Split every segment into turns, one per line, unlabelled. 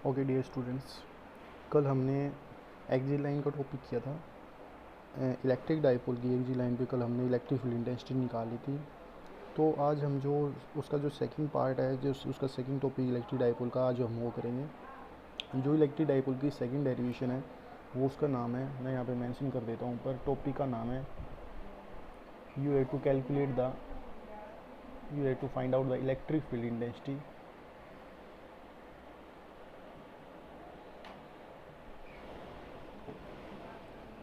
Okay dear students, कल हमने exe line का टॉपिक किया था। इलेक्ट्रिक डाइपोल की एक्जी लाइन पे कल हमने इलेक्ट्रिक फील्ड इंटेंसिटी निकाली थी। तो आज हम जो उसका जो सेकंड पार्ट है, जो उसका सेकंड टॉपिक इलेक्ट्रिक डाइपोल का, आज हम वो करेंगे। जो इलेक्ट्रिक डाइपोल की सेकंड डेरिवेशन है वो उसका नाम है, मैं यहाँ पे मेंशन कर देता हूँ ऊपर। टॉपिक का नाम है you have to calculate the you have to find out the electric field intensity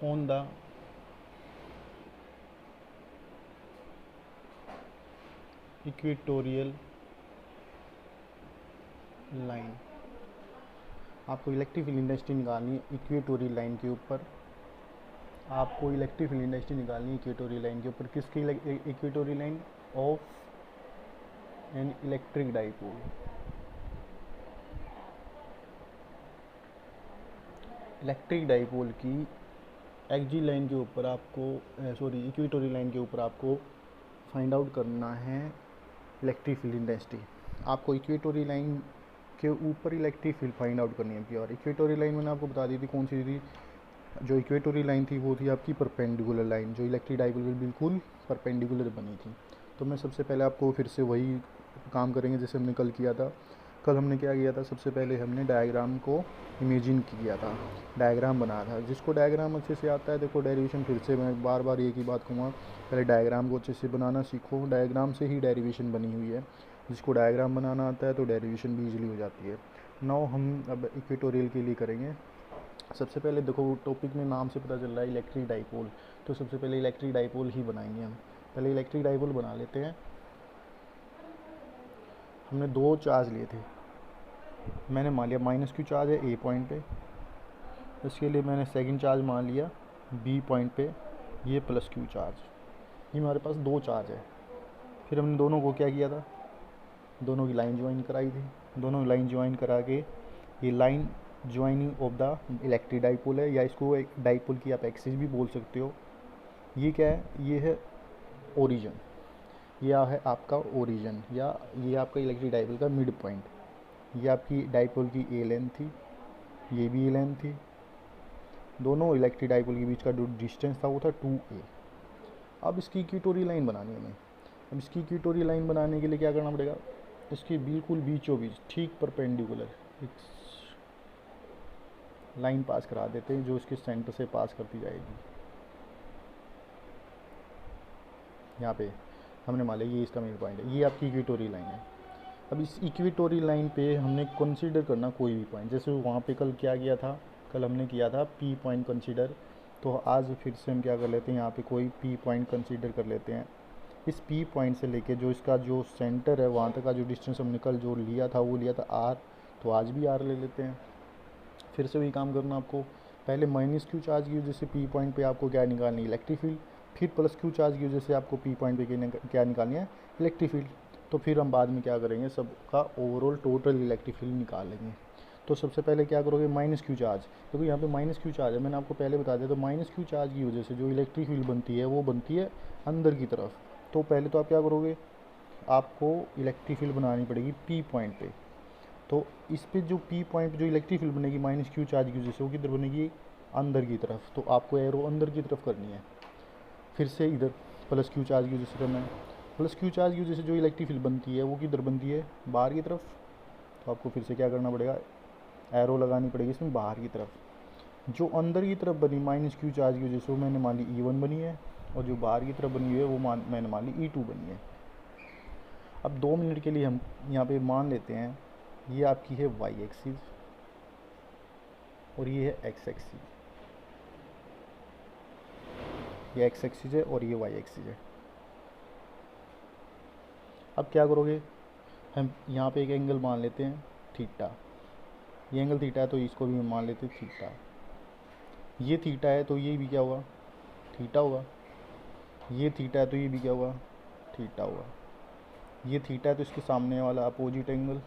on the equatorial line. आपको इलेक्ट्रिक फील्ड इंटेंसिटी निकालनी है इक्वेटोरियल लाइन के ऊपर। आपको इलेक्ट्रिक फील्ड इंटेंसिटी निकालनी है इक्वेटोरियल लाइन के ऊपर। किसकी equatorial line? Of an electric dipole. Electric dipole की एक्जी लाइन के ऊपर आपको इक्वेटोरियल लाइन के ऊपर आपको फाइंड आउट करना है इलेक्ट्रिक फील्ड इंटेंसिटी। आपको इक्वेटोरियल लाइन के ऊपर इलेक्ट्रिक फील्ड फाइंड आउट करनी है प्योर। इक्वेटोरियल लाइन मैंने आपको बता दी थी कौन सी थी। जो इक्वेटोरियल लाइन थी वो थी आपकी परपेंडिकुलर लाइन, जो इलेक्ट्रिक डाइपोल बिल्कुल परपेंडिकुलर बनी थी। तो मैं सबसे पहले आपको फिर से वही काम करेंगे जैसे हमने कल किया था। कल हमने क्या किया था, सबसे पहले हमने डायग्राम को इमेजिन किया था, डायग्राम बनाया था। जिसको डायग्राम अच्छे से आता है, देखो डेरिवेशन फिर से मैं बार बार एक ही बात कहूँगा, पहले डायग्राम को अच्छे से बनाना सीखो। डायग्राम से ही डेरिवेशन बनी हुई है। जिसको डायग्राम बनाना आता है तो डेरिवेशन भी ईजिली हो जाती है। नाउ हम अब इक्वेटोरियल के लिए करेंगे। सबसे पहले देखो टॉपिक में नाम से पता चल रहा है इलेक्ट्रिक डाइपोल, तो सबसे पहले इलेक्ट्रिक डाइपोल ही बनाएंगे हम। पहले इलेक्ट्रिक डाइपोल बना लेते हैं। हमने दो चार्ज लिए थे। मैंने मान लिया माइनस क्यू चार्ज है ए पॉइंट पे, इसके लिए मैंने सेकंड चार्ज मान लिया बी पॉइंट पे, ये प्लस क्यू चार्ज। ये हमारे पास दो चार्ज है। फिर हमने दोनों को क्या किया था, दोनों की लाइन ज्वाइन कराई थी। दोनों लाइन ज्वाइन करा के ये line joining of the electric dipole है, या इसको एक डाइपोल की आप एक्सिस भी बोल सकते हो। ये क्या है, ये है ओरिजिन, यह है आपका ओरिजिन, या ये आपका इलेक्ट्रिक डाइपोल का मिड पॉइंट। ये आपकी डाइपोल की ए लेंथ थी, ये भी ए लेंथ थी। दोनों इलेक्ट्रिक डाइपोल के बीच का जो डिस्टेंस था वो था 2a। अब इसकी इक्वेटोरियल लाइन बनानी है हमें। अब इसकी इक्वेटोरियल लाइन बनाने के लिए क्या करना पड़ेगा, इसके बिल्कुल बीचों बीच ठीक परपेंडिकुलर एक लाइन पास करा देते हैं, जो इसके सेंटर से पास करती जाएगी। यहाँ पे हमने मान लिया ये इसका मिड पॉइंट है, ये आपकी इक्वेटोरियल लाइन है। अब इस इक्वेटोरियल लाइन पे हमने कंसीडर करना कोई भी पॉइंट। जैसे वहाँ पे कल क्या किया था, कल हमने किया था पी पॉइंट कंसीडर। तो आज फिर से हम क्या कर लेते हैं, यहाँ पे कोई पी पॉइंट कंसीडर कर लेते हैं। इस पी पॉइंट से लेके जो इसका जो सेंटर है वहाँ तक का जो डिस्टेंस हमने कल जो लिया था वो लिया था आर, तो आज भी आर ले लेते हैं। फिर से वही काम करना आपको। पहले माइनस क्यू चार्ज की वजह से पी पॉइंट पे आपको क्या निकालनी है, इलेक्ट्रिक फील्ड। फिर प्लस क्यू चार्ज की वजह से आपको पी पॉइंट पे क्या निकालनी है, इलेक्ट्रिक फील्ड। तो फिर हम बाद में क्या करेंगे, सबका ओवरऑल टोटल इलेक्ट्रिक फील्ड निकाल लेंगे। तो सबसे पहले क्या करोगे, माइनस क्यू चार्ज। देखो यहाँ पे माइनस क्यू चार्ज है, मैंने आपको पहले बता दिया। तो माइनस क्यू चार्ज की वजह से जो इलेक्ट्रिक फील्ड बनती है वो बनती है अंदर की तरफ। तो पहले तो आप क्या करोगे, आपको इलेक्ट्रिक फील्ड बनानी पड़ेगी पी पॉइंट पे। तो इस पे जो पी पॉइंट पे जो इलेक्ट्रिक फील्ड बनेगी माइनस क्यू चार्ज की वजह से, वो किधर बनेगी, अंदर की तरफ। तो आपको एरो अंदर की तरफ करनी है। फिर से इधर प्लस क्यू चार्ज की वजह से करना है। प्लस क्यू चार्ज की वजह से जो इलेक्ट्रिक फील्ड बनती है वो किधर बनती है, बाहर की तरफ। तो आपको फिर से क्या करना पड़ेगा, एरो लगानी पड़ेगी इसमें बाहर की तरफ। जो अंदर की तरफ बनी माइनस क्यू चार्ज की वजह से वो मैंने मान ली E1 बनी है, और जो बाहर की तरफ बनी हुई है वो मैंने मान ली E2 बनी है। अब 2 मिनट के लिए हम यहाँ पे मान लेते हैं ये आपकी है वाई एक्सिस और ये है एक्स एक्सिस। ये एक्स एक्सिस है और ये वाई एक्सिस है। अब क्या करोगे, हम यहाँ पे एक एंगल मान लेते हैं थीटा। ये एंगल थीटा है तो इसको भी हम मान लेते हैं थीटा। ये थीटा है तो ये भी क्या होगा, थीटा होगा। ये थीटा है तो ये भी क्या होगा, थीटा होगा। ये थीटा है तो इसके सामने वाला अपोजिट एंगल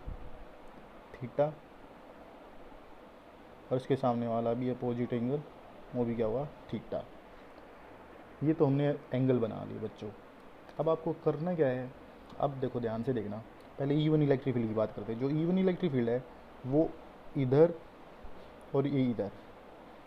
थीटा, और इसके सामने वाला भी अपोजिट एंगल, वो भी क्या होगा, थीटा। ये तो हमने एंगल बना लिए बच्चों। अब आपको करना क्या है, अब देखो ध्यान से देखना। पहले E1 इलेक्ट्रिक फील्ड की बात करते हैं। जो E1 इलेक्ट्रिक फील्ड है वो इधर और ये इधर,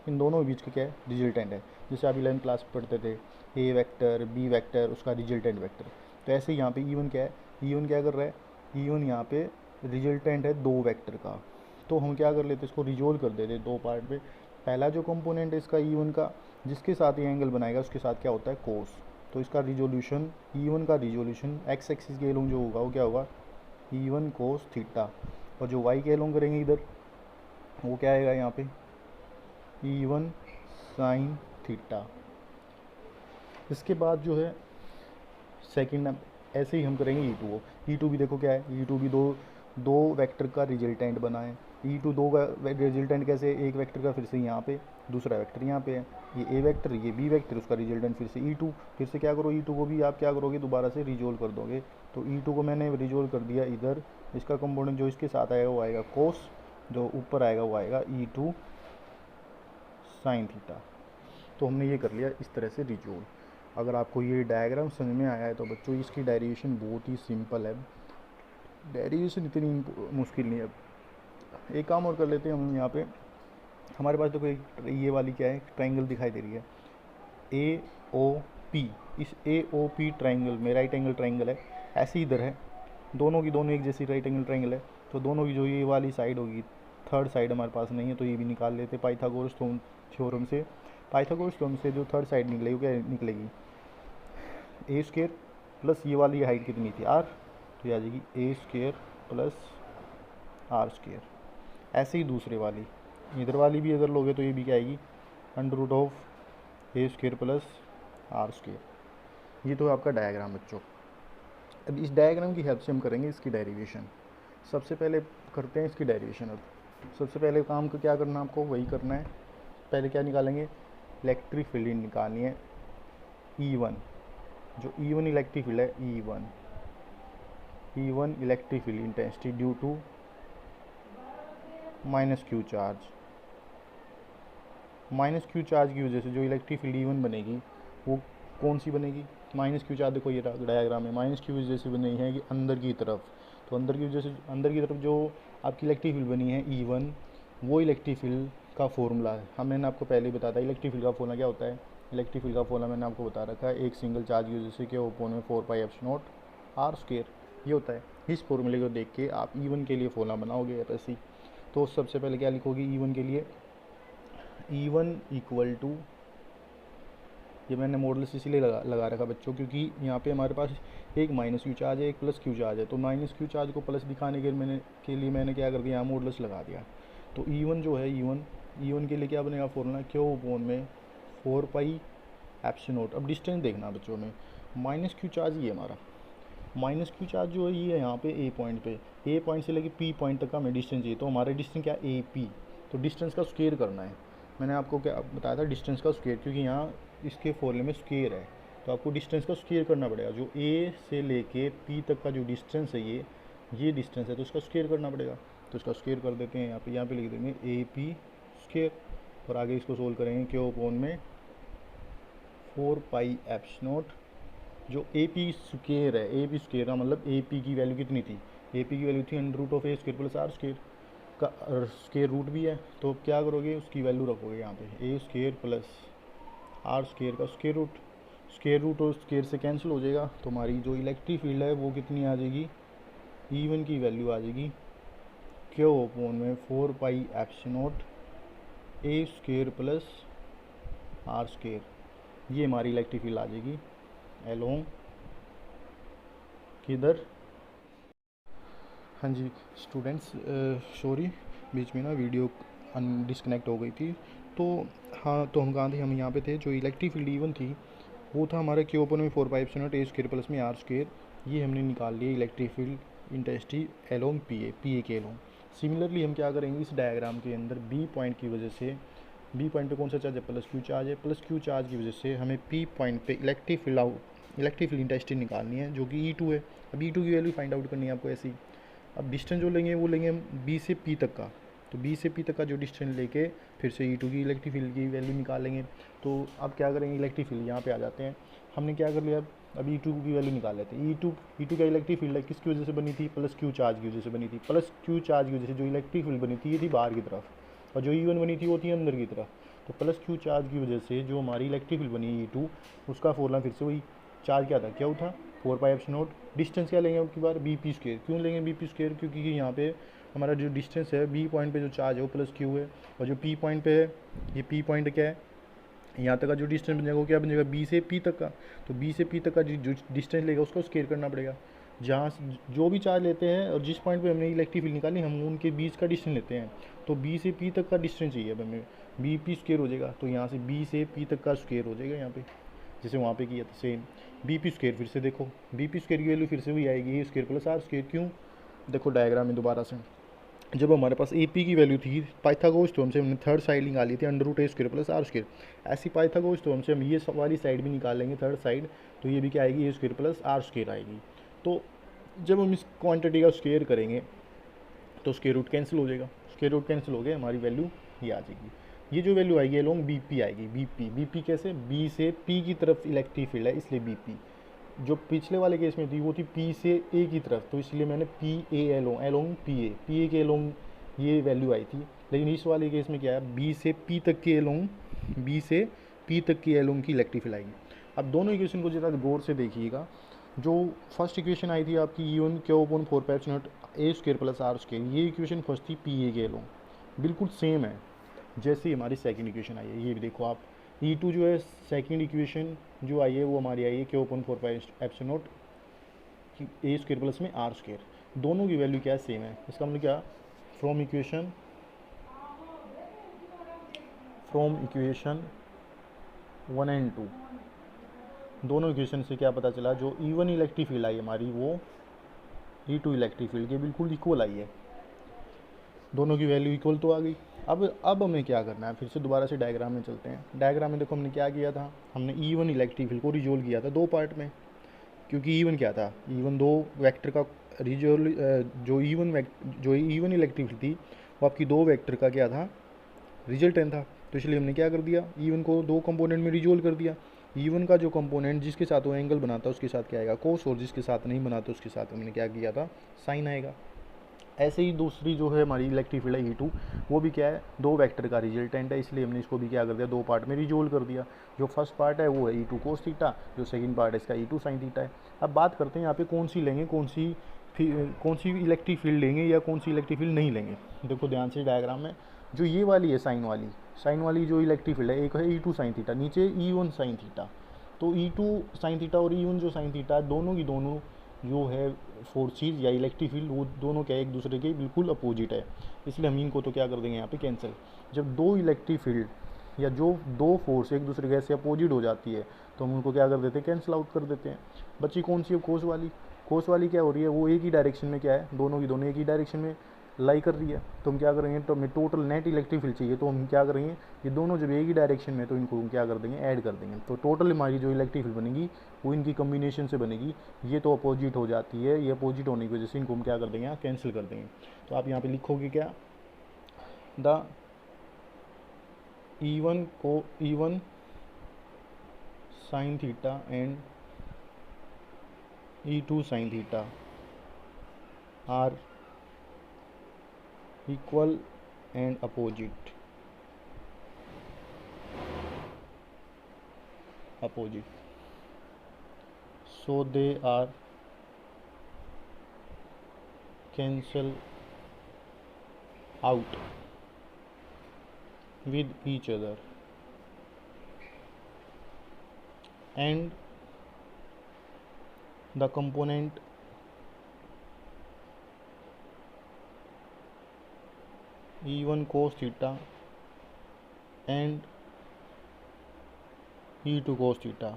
इन दोनों के बीच का क्या है, रिजल्टेंट है। जैसे आप 11 क्लास में पढ़ते थे, ए वेक्टर बी वेक्टर उसका रिजल्टेंट वेक्टर, तो ऐसे ही यहाँ पे ई1 क्या है, ई1 क्या कर रहा है, ई1 यहाँ पे रिजल्टेंट है 2 वेक्टर का। तो हम क्या कर लेते, इसको रिजोल्व कर देते दो पार्ट में। पहला जो कंपोनेंट है इसका ई1 का, जिसके साथ ये एंगल बनाएगा उसके साथ क्या होता है, कोस। तो इसका रिजोल्यूशन, ई1 का रिजोल्यूशन एक्स एक्सिस के एलोंग जो होगा वो क्या होगा, ई1 कोस थीटा, और जो वाई के एलोंग करेंगे इधर वो क्या आएगा यहाँ पे, ई1 साइन थीटा। इसके बाद जो है सेकंड, ऐसे ही हम करेंगे ई टू को। ई टू भी देखो क्या है, ई टू भी दो वेक्टर का रिजल्टेंट बना है। ई टू दो का रिजल्टेंट कैसे, एक वेक्टर का फिर से यहाँ पे, दूसरा वेक्टर यहाँ पे है, ये ए वेक्टर ये बी वेक्टर, उसका रिजल्टेंट फिर से ई टू। फिर से क्या करो, ई टू को भी आप क्या करोगे, दोबारा से रिजोल्व कर दोगे। तो ई टू को मैंने रिजोल्व कर दिया इधर, इसका कंपोनेंट जो इसके साथ आएगा वो आएगा कोस, जो ऊपर आएगा वो आएगा ई टू साइन थीटा। तो हमने ये कर लिया इस तरह से रिजोल्व। अगर आपको ये डायग्राम समझ में आया है तो बच्चों इसकी डेरिवेशन बहुत ही सिंपल है, डेरिवेशन इतनी मुश्किल नहीं है। एक काम और कर लेते हैं हम, यहाँ पे हमारे पास देखो एक ये वाली क्या है, ट्रायंगल दिखाई दे रही है ए ओ पी। इस ए ओ पी ट्रायंगल में राइट एंगल ट्रायंगल है, ऐसे इधर है, दोनों की दोनों एक जैसी राइट एंगल ट्रायंगल है। तो दोनों की जो ये वाली साइड होगी, थर्ड साइड हमारे पास नहीं है तो ये भी निकाल लेते पाइथागोरस थ्योरम से। पाइथागोरस थ्योरम से जो थर्ड साइड निकलेगी क्या निकलेगी, ए स्क्वायर प्लस ये वाली हाइट कितनी थी आर, तो ये आ जाएगी ए स्क्वायर प्लस आर स्क्वायर। ऐसे ही दूसरे वाली, इधर वाली भी अगर लोगे तो ये भी क्या आएगी, under root of a square plus r square. ये तो आपका डायग्राम बच्चों। अब इस डायग्राम की हेल्प से हम करेंगे इसकी डेरिवेशन। सबसे पहले करते हैं इसकी डेरिवेशन। अब सबसे पहले काम को क्या करना है, आपको वही करना है। पहले क्या निकालेंगे, इलेक्ट्रिक फील्ड निकालनी है E1, जो E1 इलेक्ट्रिक फील्ड है, E1 electric field intensity due to minus q charge. Minus q charge की वजह से जो इलेक्ट्रिक फील्ड E1 बनेगी वो कौन सी बनेगी, माइनस क्यू चार्ज। देखो ये डायग्राम है, माइनस क्यू वजह से बनी है कि अंदर की तरफ, तो अंदर की वजह से अंदर की तरफ जो आपकी इलेक्ट्रिक फील्ड बनी है E1, वो इलेक्ट्रिक फील्ड का फॉर्मूला है। मैंने आपको पहले ही बताया था इलेक्ट्रिक फील्ड का फॉर्मूला क्या होता है। इलेक्ट्रिक फील्ड का फॉर्मूला मैंने आपको बता रखा है, एक सिंगल चार्ज की वजह से क्या ओपन में 4πε0 आर स्क्वायर, ये होता है। इस फॉर्मूले को देख के आप E1 के लिए फॉर्मूला बनाओगे ऐसे ही। तो सबसे पहले क्या लिखोगे E1 के लिए, E1 इक्वल टू, ये मैंने मॉडल्स इसीलिए लगा रखा बच्चों क्योंकि यहाँ पे हमारे पास एक माइनस क्यू चार्ज है, एक प्लस क्यू चार्ज है। तो माइनस क्यू चार्ज को प्लस दिखाने के लिए मैंने क्या कर दिया, यहाँ मॉडल्स लगा दिया। तो E1 जो है, E1 के लिए क्या बनेगा फॉर्मूला, क्यू ओपन में 4πε0। अब डिस्टेंस देखना बच्चों में, माइनस क्यू चार्ज ये हमारा माइनस क्यू चार्ज जो है ये है यहाँ पे ए पॉइंट पे, ए पॉइंट से लेके पी पॉइंट तक का हमें डिस्टेंस चाहिए। तो हमारा डिस्टेंस क्या, ए पी। तो डिस्टेंस का स्क्वायर करना है। मैंने आपको क्या बताया था, डिस्टेंस का स्क्वायर, क्योंकि यहाँ इसके फॉर्मूले में स्क्वायर है तो आपको डिस्टेंस का स्क्वायर करना पड़ेगा। जो ए से लेके पी तक का जो डिस्टेंस है ये डिस्टेंस है, तो इसका स्क्वायर करना पड़ेगा। तो इसका स्क्वायर कर देते हैं, यहाँ पे लिख देंगे ए पी स्क्वायर, और आगे इसको सोल्व करेंगे क्यू अपॉन में 4πε0। जो ए पी स्क्वायर है, ए पी स्क्वायर का मतलब ए पी की वैल्यू कितनी थी, ए पी की वैल्यू थी under root of a square plus r square का स्क्वायर रूट भी है। तो क्या करोगे, उसकी वैल्यू रखोगे यहाँ पे, ए स्क्वायर प्लस आर स्क्वायर का स्क्वायर रूट और स्क्वायर से कैंसिल हो जाएगा। तो हमारी जो इलेक्ट्रिक फील्ड है वो कितनी आ जाएगी, E1 की वैल्यू आ जाएगी क्यू अपॉन में 4πε0 ए स्क्वायर प्लस आर स्क्वायर। ये हमारी इलेक्ट्रिक फील्ड आ जाएगी एलोंग किधर। हाँ जी स्टूडेंट्स, सॉरी बीच में ना वीडियो डिस्कनेक्ट हो गई थी। तो हाँ, तो हम कहाँ थे, हम यहाँ पे थे। जो इलेक्ट्रिक फील्ड E1 थी वो था हमारा क्यू ओपन में 4πε0 ए स्क्वायर प्लस में आर स्क्वायर। ये हमने निकाल लिया electric field intensity along P A के एलोंग। सिमिलरली हम क्या करेंगे, इस डायग्राम के अंदर बी पॉइंट की वजह से, बी पॉइंट पे कौन सा चार्ज है, प्लस क्यू चार्ज है। प्लस क्यू चार्ज की वजह से हमें पी पॉइंट पे इलेक्ट्रिक फील्ड इंटेंसिटी निकालनी है जो कि E2 है। अब E2 की वैल्यू फाइंड आउट करनी है आपको ऐसी। अब डिस्टेंस जो लेंगे वो लेंगे हम बी से पी तक का। तो बी से पी तक का जो डिस्टेंस लेके फिर से E2 की इलेक्ट्रिक फील्ड की वैल्यू निकालेंगे। तो अब क्या करेंगे, इलेक्ट्रिक फील्ड यहाँ पे आ जाते हैं। हमने क्या कर लिया, अब E2 की वैल्यू निकाल लेते हैं। E2 क्या इलेक्ट्रिक फील्ड है, किसकी वजह से बनी थी, प्लस क्यू चार्ज की वजह से बनी थी। प्लस क्यू चार्ज की वजह से जो इलेक्ट्रिक फील्ड बनी थी ये थी बाहर की तरफ, और जो E1 बनी थी वो थी अंदर की तरफ। तो प्लस क्यू चार्ज की वजह से जो हमारी इलेक्ट्रिक फील्ड बनी E2, उसका फॉर्मूला फिर से वही, चार्ज क्या था, क्या था, 4πε0। डिस्टेंस क्या लेंगे अब की बार, bp²। क्यों लेंगे bp², क्योंकि यहाँ पे हमारा जो डिस्टेंस है बी पॉइंट पे जो चार्ज है वो प्लस क्यू है, और जो पी पॉइंट पे है, ये पी पॉइंट क्या है, यहाँ तक का जो डिस्टेंस बन जाएगा वो क्या बन जाएगा, बी से पी तक का। तो बी से पी तक का जो डिस्टेंस लेगा उसको स्केयर करना पड़ेगा। जहाँ जो भी चार्ज लेते हैं और जिस पॉइंट पे हमने इलेक्ट्रिक फील्ड निकाली, हम उनके बीच का डिस्टेंस लेते हैं। तो बी से पी तक का डिस्टेंस चाहिए अब हमें, बी पी स्क्वेयर हो जाएगा। तो यहाँ से बी से पी तक का स्क्वेयर हो जाएगा यहाँ पे, जैसे वहाँ पे किया था सेम। बी पी स्क्वेयर फिर से देखो, बी पी स्क्वेयर की वैल्यू फिर से वही आएगी, a square plus r square. क्यों, देखो डायग्राम में दोबारा से, जब हमारे पास ए पी की वैल्यू थी पाइथागोरस थ्योरम से हमने थर्ड साइड निकाली थी under root a square plus r square. ऐसी पाइथागोरस थ्योरम से हम ये वाली साइड भी निकाल लेंगे थर्ड साइड, तो ये भी क्या आएगी, a square plus r square आएगी। तो जब हम इस क्वांटिटी का स्क्वेयर करेंगे तो स्क्वेयर रूट कैंसिल हो जाएगा, स्क्वेयर रूट कैंसिल हो गया, हमारी वैल्यू ये आ जाएगी। ये जो वैल्यू आएगी अलोंग बी पी आएगी, बी पी कैसे, बी से पी की तरफ इलेक्ट्रिक फील्ड है इसलिए बी पी। जो पिछले वाले केस में थी वो थी पी से ए की तरफ, तो इसलिए मैंने P A along P A के एलोंग ये वैल्यू आई थी। लेकिन इस वाले केस में क्या है, बी से पी तक के एलोंग, बी से पी तक की एलोंग की इलेक्ट्रिक फील्ड आएगी। अब दोनों इक्वेशन को ज़रा गौर से देखिएगा। जो फर्स्ट इक्वेशन आई थी आपकी E1 q upon 4πε0 a square plus r square, ये इक्वेशन फर्स्ट थी पी ए के एलोंग, बिल्कुल सेम है जैसे ही हमारी सेकंड इक्वेशन आई है। ये भी देखो आप, E2 जो है सेकंड इक्वेशन जो आई है वो हमारी आई है Q upon 4πε0 a square plus में आर स्क्वेयर। दोनों की वैल्यू क्या है, सेम है। इसका मतलब क्या, फ्रॉम इक्वेशन 1 एंड 2 दोनों इक्वेशन से क्या पता चला, जो E1 इलेक्ट्रिक फील्ड आई हमारी वो E2 इलेक्ट्रिक फील्ड के बिल्कुल इक्वल आई है। दोनों की वैल्यू इक्वल तो आ गई। अब हमें क्या करना है, फिर से दोबारा से डायग्राम में चलते हैं। डायग्राम में देखो हमने क्या किया था, हमने E1 इलेक्ट्रिक फील्ड को रिजोल्व किया था दो पार्ट में, क्योंकि E1 क्या था, E1 दो वेक्टर का रिजोल्व, जो E1 इलेक्ट्रिक फील्ड थी वो आपकी दो वेक्टर का क्या था, रिजल्टेंट था। तो इसलिए हमने क्या कर दिया, E1 को दो कंपोनेंट में रिजोल्व कर दिया। E1 का जो कंपोनेंट जिसके साथ वो एंगल बनाता है उसके साथ क्या आएगा, कोस, और जिसके साथ नहीं बनाता उसके साथ हमने क्या किया था, साइन आएगा। ऐसे ही दूसरी जो है हमारी इलेक्ट्रिक फील्ड है E2, वो भी क्या है, दो वेक्टर का रिजल्टेंट है, इसलिए हमने इसको भी क्या कर दिया, दो पार्ट में रिजोल्व कर दिया। जो फर्स्ट पार्ट है वो है E2 कोस थीटा, जो सेकंड पार्ट है इसका E2 साइन थीटा है। अब बात करते हैं यहाँ पे कौन सी लेंगे, कौन सी इलेक्ट्रिक फील्ड लेंगे या कौन सी इलेक्ट्रिक फील्ड नहीं लेंगे। देखो ध्यान से डायग्राम में, जो ये वाली है साइन वाली जो इलेक्ट्रिक फील्ड है, एक है E2 साइन थीटा, नीचे E1 साइन थीटा। तो E2 साइन थीटा और E1 जो साइन थीटा है, दोनों की दोनों जो है फोर्सेज या इलेक्ट्रिक फील्ड, वो दोनों क्या एक दूसरे के बिल्कुल अपोजिट है, इसलिए हम इनको तो क्या कर देंगे यहाँ पे कैंसिल। जब दो इलेक्ट्रिक फील्ड या जो दो फोर्स एक दूसरे के ऐसे अपोजिट हो जाती है तो हम उनको क्या कर देते हैं, कैंसिल आउट कर देते हैं। बच्ची कौन सी है, कोस वाली क्या हो रही है, वो एक ही डायरेक्शन में क्या है, दोनों की दोनों एक ही डायरेक्शन में लाई कर रही है। तो हम क्या करेंगे, तो हमें टोटल नेट इलेक्ट्रिक फील्ड चाहिए, तो हम क्या करेंगे, ये दोनों जब एक ही डायरेक्शन में तो इनको हम क्या कर देंगे, ऐड कर देंगे। तो टोटल हमारी जो इलेक्ट्रिक फील्ड बनेगी वो इनकी कम्बिनेशन से बनेगी। ये तो अपोजिट हो जाती है, ये अपोजिट होने की वजह से इनको हम क्या कर देंगे, कैंसिल कर देंगे। तो आप यहाँ पे लिखोगे क्या, the E1 sine theta and E2 sine theta are equal and opposite, so they are cancel out with each other and the component E1 cos theta and E2 cos theta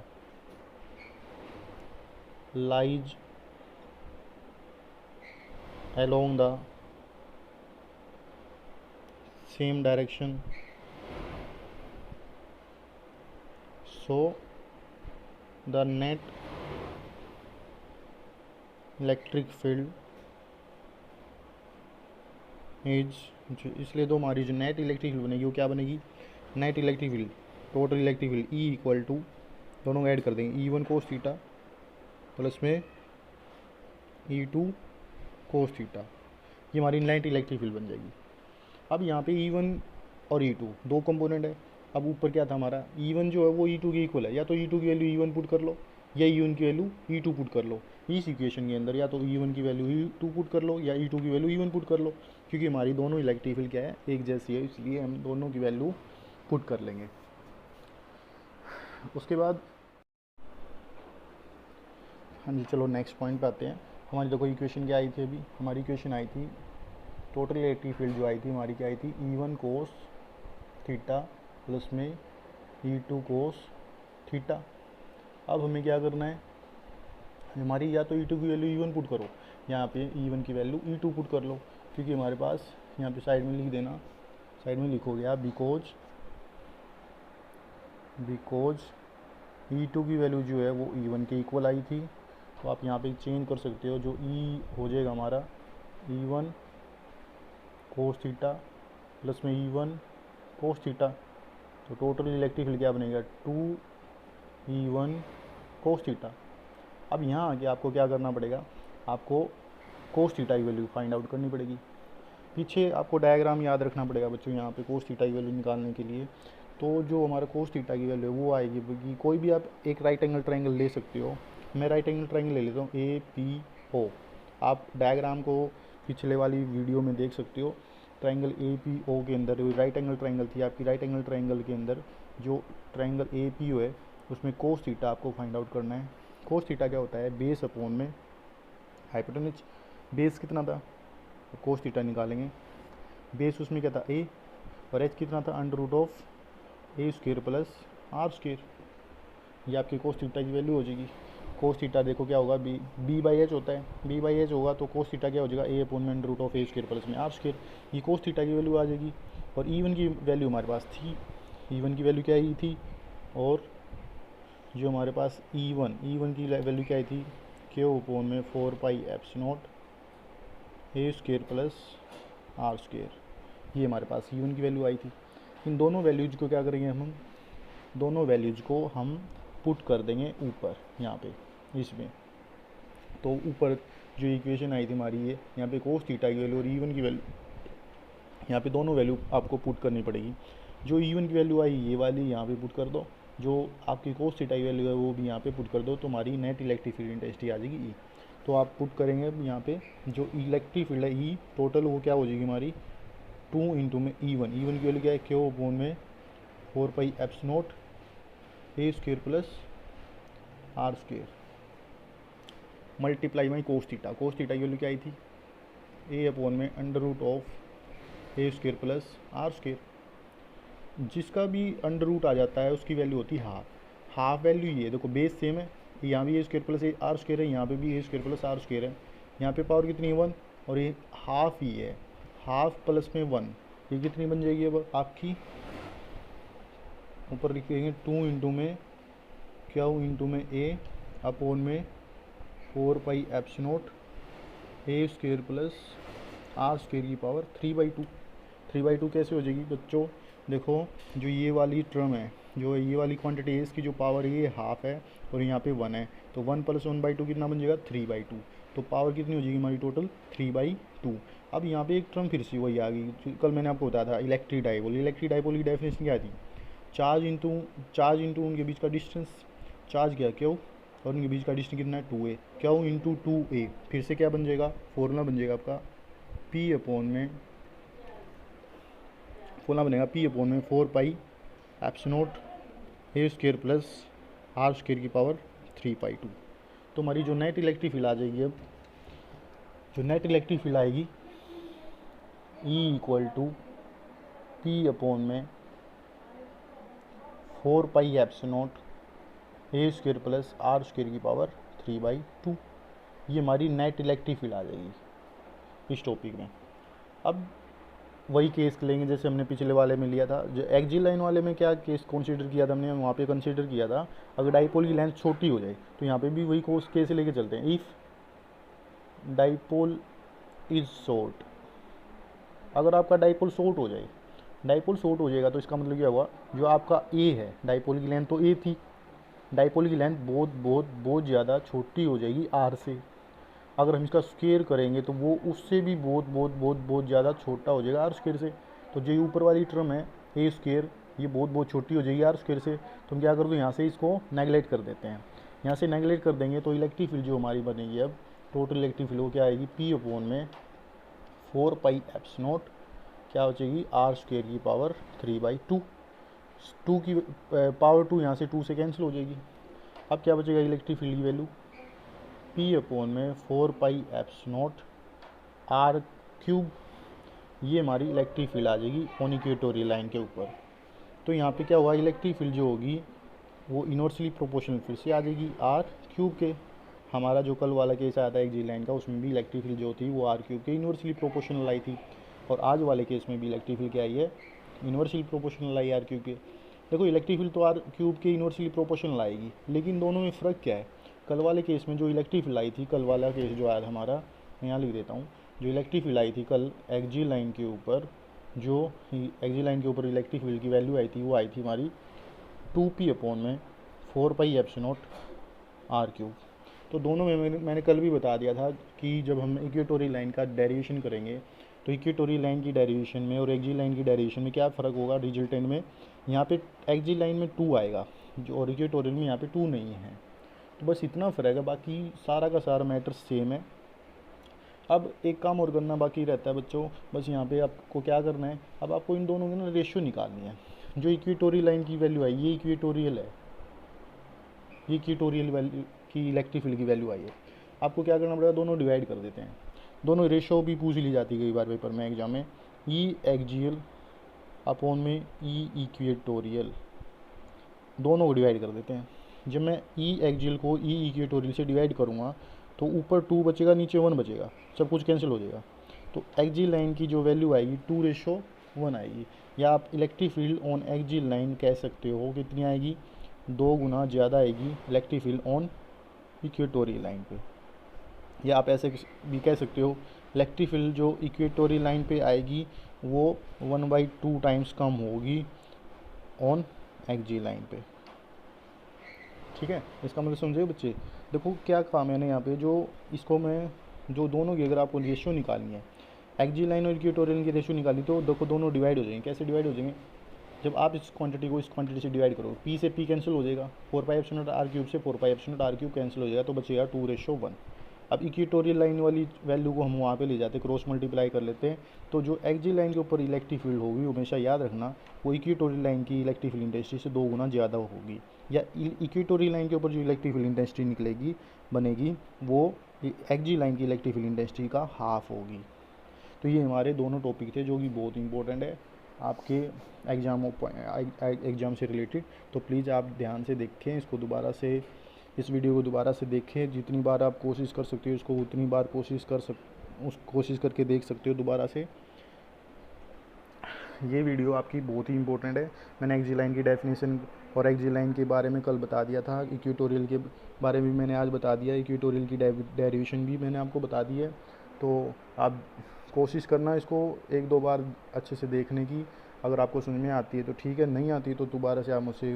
lies along the same direction, so the net electric field is, इसलिए तो हमारी जो net electric field बनेगी वो क्या बनेगी, net electric field, total electric field E equal to, दोनों add कर देंगे, E1 कोस थीटा प्लस में E2 कोस थीटा, ये हमारी नेट इलेक्ट्रिक फील्ड बन जाएगी। अब यहाँ पे E1 और E2 दो कंपोनेंट है। अब ऊपर क्या था हमारा, E1 जो है वो E2 के इक्वल है, या तो E2 की वैल्यू E1 पुट कर लो या E1 की वैल्यू E2 पुट कर लो। इस इक्वेशन के अंदर या तो E1 की वैल्यू E2 पुट कर लो या E2 की वैल्यू E1 पुट कर लो, क्योंकि हमारी दोनों इलेक्ट्रिक फील्ड क्या है, एक जैसी है, इसलिए हम दोनों की वैल्यू पुट कर लेंगे। उसके बाद हाँ जी, चलो नेक्स्ट पॉइंट पे आते हैं। हमारी देखो इक्वेशन क्या आई थी, अभी हमारी इक्वेशन आई थी, टोटल इलेक्ट्रिक फील्ड जो आई थी हमारी क्या आई थी, E1 कोस थीटा प्लस में E2 कोस थीटा। अब हमें क्या करना है, हमारी या तो E2 की वैल्यू E1 पुट करो, यहाँ पे E1 की वैल्यू E2 पुट कर लो, क्योंकि हमारे पास यहाँ पे साइड में लिख देना, साइड में लिखोगे आप बिकॉज E2 की वैल्यू जो है वो E1 के इक्वल आई थी। तो आप यहाँ पे चेंज कर सकते हो, जो E हो जाएगा हमारा E1 कोस थीटा प्लस में E1 कोस थीटा, तो टोटल इलेक्ट्रिक फील्ड क्या बनेगा, 2E1 कोस थीटा। अब यहाँ आके आपको क्या करना पड़ेगा, आपको कोस थीटा की वैल्यू फाइंड आउट करनी पड़ेगी। पीछे आपको डायग्राम याद रखना पड़ेगा बच्चों, यहाँ पे कोस थीटा की वैल्यू निकालने के लिए। तो जो हमारा कोस थीटा की वैल्यू है वो आएगी, क्योंकि कोई भी आप एक राइट एंगल ट्रायंगल ले सकते हो। मैं राइट एंगल ट्रायंगल ले लेता हूँ APO, आप डायग्राम को पिछले वाली वीडियो में देख सकते हो। ट्रायंगल APO के अंदर राइट एंगल ट्रायंगल थी आपकी, राइट एंगल ट्रायंगल के अंदर जो ट्रायंगल APO है उसमें कोस थीटा आपको फाइंड आउट करना है। कोस थीटा क्या होता है, बेस अपॉन में हाइपोटेनस। बेस कितना था, कोस थीटा निकालेंगे, बेस उसमें क्या था A, और h कितना था, under root of A square plus R square. ये आपकी कोस थीटा की वैल्यू हो जाएगी। कोस थीटा देखो क्या होगा, B बाई एच होता है, B बाई एच होगा तो कोस थीटा क्या हो जाएगा, A अपॉन में under root of A square plus में R स्क्वायर। ये कोस थीटा की वैल्यू आ जाएगी। और E1 की वैल्यू हमारे पास थी, E1 की वैल्यू क्या आई थी, और जो हमारे पास E1 की वैल्यू क्या आई थी, Q अपॉन में 4 pi epsilon A square plus R square. ये हमारे पास E1 की वैल्यू आई थी। इन दोनों वैल्यूज को क्या करेंगे हम, दोनों वैल्यूज को हम पुट कर देंगे ऊपर यहाँ पे इसमें। तो ऊपर जो इक्वेशन आई थी हमारी, ये यहाँ पे कोस थीटा की वैल्यू और E1 की वैल्यू, यहाँ पे दोनों वैल्यू आपको पुट करनी पड़ेगी। जो E1 की वैल्यू आई ये वाली यहाँ पे पुट कर दो, जो आपकी कोस थीटा की वैल्यू है वो भी यहाँ पे पुट कर दो, तो हमारी नेट इलेक्ट्रिक फील्ड इंटेंसिटी आ जाएगी E। तो आप पुट करेंगे यहाँ पे जो इलेक्ट्रिक फील्ड है E टोटल, वो क्या हो जाएगी हमारी 2 इंटू में E1 की वैल्यू क्या है, Q अपॉन में 4 pi epsilon A square plus R square multiply by cos theta. Cos theta की वैल्यू क्या आई थी, A अपॉन में under root of A square plus R square. जिसका भी अंडर रूट आ जाता है उसकी वैल्यू होती है हाफ। हाफ वैल्यू ये देखो, बेस सेम है, यहाँ भी A square plus R square है, यहाँ पे भी A square plus R square है। यहाँ पे पावर कितनी है 1, और ये हाफ ही है, हाफ प्लस में 1, ये कितनी बन जाएगी अब आपकी, ऊपर लिखेंगे 2 इंटू में Q इंटू में A अपॉन में 4 pi epsilon A square plus R square की पावर 3/2। 3/2 कैसे हो जाएगी बच्चों, देखो जो ये वाली टर्म है, जो ये वाली क्वांटिटी है, इसकी जो पावर है ये हाफ है और यहाँ पे 1 है, तो 1 प्लस 1/2 कितना बन जाएगा 3/2। तो पावर कितनी हो जाएगी हमारी टोटल 3/2। अब यहाँ पे एक टर्म फिर से वही आ गई, कल मैंने आपको बताया था इलेक्ट्रिक डाइपोल। इलेक्ट्रिक डाइपोल की डेफिनेशन क्या थी, चार्ज इंटू उनके बीच का डिस्टेंस, चार्ज क्या क्यों, और उनके बीच का डिस्टेंस कितना है 2a, क्यों इंटू 2a, फिर से क्या बन जाएगा, फॉर्मूला बन जाएगा आपका P अपॉन में, फॉर्मूला बनेगा P अपॉन में 4 pi epsilon A square plus R square की पावर 3/2। तो हमारी जो नेट इलेक्ट्रिक फील्ड आ जाएगी, अब जो नेट इलेक्ट्रिक फील्ड आएगी E equal to P upon में 4 pi epsilon A square plus R square की पावर 3/2। ये हमारी नेट इलेक्ट्रिक फील्ड आ जाएगी इस टॉपिक में। अब वही केस लेंगे जैसे हमने पिछले वाले में लिया था। जो एक्सियल लाइन वाले में क्या केस कंसीडर किया था हमने, वहाँ पे कंसीडर किया था अगर डाइपोल की लेंथ छोटी हो जाए, तो यहाँ पे भी वही केस लेके चलते हैं। इफ़ डाइपोल इज शॉर्ट, अगर आपका डाइपोल शॉर्ट हो जाए, डाइपोल शॉर्ट हो जाएगा तो इसका मतलब क्या हुआ, जो आपका ए है, डाइपोल की लेंथ तो ए थी, डाइपोल की लेंथ बहुत बहुत बहुत ज़्यादा छोटी हो जाएगी आर से। अगर हम इसका स्क्वायर करेंगे तो वो उससे भी बहुत बहुत बहुत बहुत ज़्यादा छोटा हो जाएगा आर स्क्वायर से। तो जो ऊपर वाली टर्म है ए स्क्वायर, ये बहुत बहुत छोटी हो जाएगी आर स्क्वायर से। तो हम क्या कर दो, यहाँ से इसको नेगलेक्ट कर देते हैं। यहाँ से नेगलेक्ट कर देंगे तो इलेक्ट्रिक फील्ड जो हमारी बनेगी अब टोटल इलेक्ट्रिक फील्ड वो क्या आएगी, पी अपॉन में 4πε0 क्या हो जाएगी, आर स्क्वायर की पावर 3/2। 2 की पावर 2 यहाँ से 2 से कैंसिल हो जाएगी। अब क्या बचेगा इलेक्ट्रिक फील्ड की वैल्यू, पी अपॉन में 4πε0 आर क्यूब। ये हमारी इलेक्ट्रिक फील्ड आ जाएगी ऑन इक्वेटोरियल लाइन के ऊपर। तो यहाँ पे क्या हुआ, इलेक्ट्रिक फील्ड जो होगी वो इनवर्सली प्रोपोर्शनल फिर से आ जाएगी आर क्यूब के। हमारा जो कल वाला केस आया था एक जी लाइन का, उसमें भी इलेक्ट्रिक फील्ड जो थी वो आर क्यूब के इनवर्सली प्रोपोर्शनल आई थी। और आज वाले केस में भी इलेक्ट्रिक फील्ड क्या आई है, inversely proportional I R cube के। देखो इलेक्ट्रिक फील्ड तो आर क्यूब के इनवर्सली प्रोपोर्शनल आएगी, लेकिन दोनों में फ़र्क क्या है। कल वाले केस में जो इलेक्ट्रिक फील्ड आई थी, कल वाला केस जो आया था हमारा, मैं यहाँ लिख देता हूँ, जो इलेक्ट्रिक फील्ड आई थी कल एक्जी लाइन के ऊपर, जो एक्जी लाइन के ऊपर इलेक्ट्रिक फील्ड की वैल्यू आई थी वो आई थी हमारी 2p अपॉन में 4πε0 आर क्यूब। तो दोनों में मैंने कल भी बता दिया था कि जब हम इक्वेटोरियल लाइन का डेरिवेशन करेंगे तो इक्वेटोरियल लाइन की डेरिवेशन में और एक्जी लाइन की डेरिवेशन में क्या फ़र्क होगा रिजल्टेंट में। यहाँ पे एक्जी लाइन में 2 आएगा जो, और इक्वेटोरियल में यहाँ पे 2 नहीं है। तो बस इतना फ़र्क है, बाकी सारा का सारा मैटर सेम है। अब एक काम और करना बाकी रहता है बच्चों, बस यहाँ पे आपको क्या करना है, अब आपको इन दोनों की ना रेशियो निकालनी है। जो इक्वेटोरियल लाइन की वैल्यू आई, ये इक्वेटोरियल है, ये इक्वेटोरियल वैल्यू की इलेक्ट्रिक फील्ड की वैल्यू आई है। आपको क्या करना पड़ेगा, दोनों डिवाइड कर देते हैं। दोनों रेशियो भी पूछ ली जाती है कई बार पेपर में एग्जाम में, ई एक्जियल अपॉन में ई इक्वेटोरियल, दोनों को डिवाइड कर देते हैं। जब मैं ई एक्जियल को ई इक्वेटोरियल से डिवाइड करूँगा तो ऊपर 2 बचेगा, नीचे 1 बचेगा, सब कुछ कैंसिल हो जाएगा। तो एक्जी लाइन की जो वैल्यू आएगी 2:1 आएगी, या आप electric field on exe line कह सकते हो कितनी आएगी, 2 गुना ज़्यादा आएगी electric field on equatorial line पे। या आप ऐसे भी कह सकते हो इलेक्ट्रिक फील्ड जो इक्वेटोरियल लाइन पे आएगी वो 1/2 टाइम्स कम होगी ऑन एक्जी लाइन पे। ठीक है, इसका मतलब समझे बच्चे। देखो क्या कहा मैंने यहाँ पे, जो इसको मैं जो दोनों की अगर आपको रेशियो निकालनी है, एक्जी लाइन और इक्वेटोरियल की रेशियो निकाली, तो देखो दोनों डिवाइड हो जाएंगे। कैसे डिवाइड हो जाएंगे, जब आप इस क्वांटिटी को इस क्वांटिटी से डिवाइड करो, पी से पी कैंसिल हो जाएगा, 4πε0 आर क्यूब से 4πε0 आर क्यूब कैंसिल हो जाएगा, तो बचेगा 2:1। अब इक्वेटोरियल लाइन वाली वैल्यू को हम वहाँ पे ले जाते, क्रॉस मल्टीप्लाई कर लेते हैं। तो जो एक्जी लाइन के ऊपर इलेक्ट्रिक फील्ड होगी हमेशा याद रखना वो इक्वेटोरियल लाइन की इलेक्ट्रिक फील्ड इंटेंसिटी से 2 गुना ज़्यादा होगी, या इक्वेटोरियल लाइन के ऊपर जो इलेक्ट्रिक फील्ड इंटेंसिटी निकलेगी बनेगी वो एक्जी लाइन की इलेक्ट्रिक फील्ड इंटेंसिटी का हाफ होगी। तो ये हमारे दोनों टॉपिक थे जो कि बहुत इंपॉर्टेंट है आपके एग्ज़ाम से रिलेटेड। तो प्लीज़ आप ध्यान से देखें इसको, दोबारा से इस वीडियो को दोबारा से देखें। जितनी बार आप कोशिश कर सकते हो इसको उतनी बार कोशिश करके देख सकते हो दोबारा से। ये वीडियो आपकी बहुत ही इंपॉर्टेंट है। मैंने एक्जी लाइन की डेफिनेशन और एक्जी लाइन के बारे में कल बता दिया था, इक्वेटोरियल के बारे में मैंने आज बता दिया, इक्वेटोरियल की डेरिवेशन भी मैंने आपको बता दी है। तो आप कोशिश करना इसको 1-2 बार अच्छे से देखने की। अगर आपको समझ में आती है तो ठीक है, नहीं आती तो दोबारा से आप मुझसे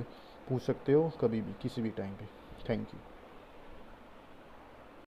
पूछ सकते हो कभी भी किसी भी टाइम पे। Thank you.